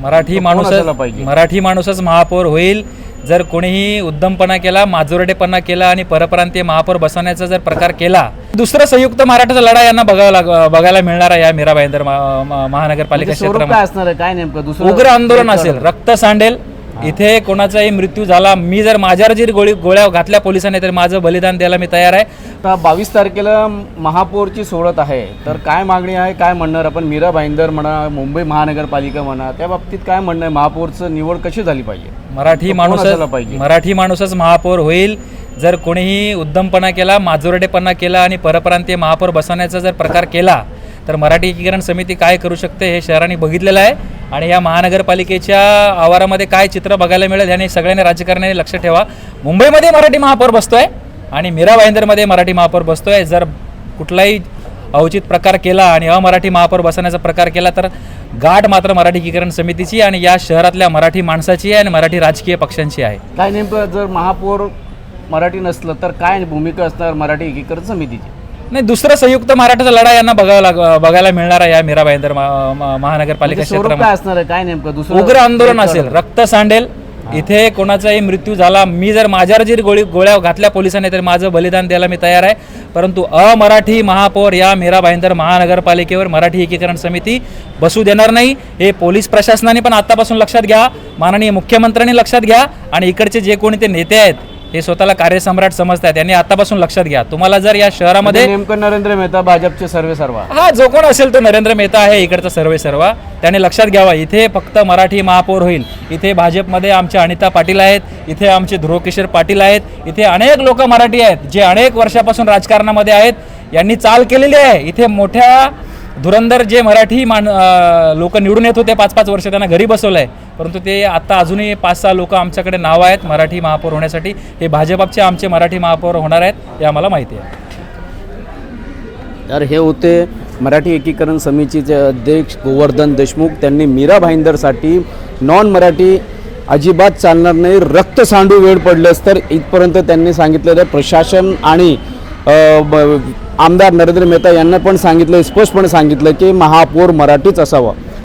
मराठी माणूसच महापौर होईल जर कोणीही उद्दमपणा केला, माजुरडेपणा केला आणि परप्रांतीय महापौर बसवण्याचा जर प्रकार केला. दुसरं संयुक्त मराठाचा लढा यांना बघायला मिळणार आहे या मीरा भाईंदर महानगरपालिका क्षेत्रामध्ये. काय नेमकं दुसरं उग्र आंदोलन असेल, रक्त सांडेल, इथे कोणाचाही मृत्यू झाला, मी जर माझ्यावर जरी गोळ्या घातल्या पोलिसांनी तर माझं बलिदान द्यायला मी तयार आहे. 22 तारखेला महापौरची सोडत आहे, तर काय मागणी आहे, काय म्हणणार आपण? मीरा भाईंदर म्हणा, मुंबई महानगरपालिका म्हणा, त्या बाबतीत काय म्हणणं आहे? महापौरचं निवड कशी झाली पाहिजे? मराठी माणूसच महापौर होईल जर कोणीही उद्दमपणा केला, माजुरडेपणा केला आणि परप्रांतीय महापौर बसवण्याचा जर प्रकार केला तर मराठी एकीकरण समिती काय करू शकते हे शहरांनी बघितलेलं आहे. आणि या महानगरपालिकेच्या आवारामध्ये काय चित्र बघायला मिळेल याने सगळ्यांनी राजकारण्यांनी लक्ष ठेवा. मुंबईमध्ये मराठी महापौर बसतोय आणि मीरा भाईंदरमध्ये मराठी महापौर बसतोय. जर कुठलाही अवचित प्रकार केला आणि अमराठी महापौर बसवण्याचा प्रकार केला तर गाठ मात्र मराठी एकीकरण समितीची आणि या शहरातल्या मराठी माणसाची आहे आणि मराठी राजकीय पक्षांची आहे. काय नेमकं जर महापौर मराठी नसलं तर काय भूमिका असणार मराठी एकीकरण समितीची? नाही, दुसरं संयुक्त मराठाचा लढा यांना बघायला मिळणार आहे या मीरा भाईंदर महानगरपालिका क्षेत्रामध्ये. असणार काय नेमकं दुसरं उग्र आंदोलन असेल, रक्त सांडेल, इथे कोणाचाही मृत्यू झाला, मी जर माझ्यावर जरी गोळ्या घातल्या पोलिसांनी तर माझं बलिदान द्यायला मी तयार आहे. परंतु अमराठी महापौर या मीरा भाईंदर महानगरपालिकेवर मराठी एकीकरण समिती बसू देणार नाही. हे पोलीस प्रशासनाने पण आतापासून लक्षात घ्या, माननीय मुख्यमंत्र्यांनी लक्षात घ्या आणि इकडचे जे कोणी ते नेते आहेत हे स्वतःला कार्यसम्राट समजतात यांनी आतापासून लक्षात घ्या. तुम्हाला जर या शहरामध्ये नेमकं नरेंद्र मेहता भाजपचे सर्वेसर्वा, हा जो कोण असेल तो नरेंद्र मेहता आहे इकडचा सर्वेसर्वा, त्याने लक्षात घ्यावा इथे फक्त मराठी महापौर होईल. इथे भाजपमध्ये आमच्या अनिता पाटील आहेत, इथे आमचे ध्रुवकिशोर पाटील आहेत, इथे अनेक लोक मराठी आहेत जे अनेक वर्षापासून राजकारणामध्ये आहेत, यांनी चाल केलेली आहे. इथे मोठ्या धुरंधर जे मराठी लोक निवडून येत होते 5-5 वर्ष त्यांना घरी बसवलं आहे, परंतु ते आता अजूनही 5-6 लोक आमच्याकडे नाव आहेत मराठी महापौर होण्यासाठी. हे भाजपचे आमचे मराठी महापौर होणार आहेत हे आम्हाला माहिती आहे. तर हे होते मराठी एकीकरण समितीचे अध्यक्ष गोवर्धन देशमुख. त्यांनी मीरा भाईंदरसाठी नॉन मराठी अजिबात चालणार नाही, रक्त सांडू वेळ पडलंच तर इथपर्यंत त्यांनी सांगितलेलं. प्रशासन आणि आमदार नरेंद्र मेहता यांना पण सांगितलं, स्पष्टपणे सांगितलं की महापौर मराठीच असावा.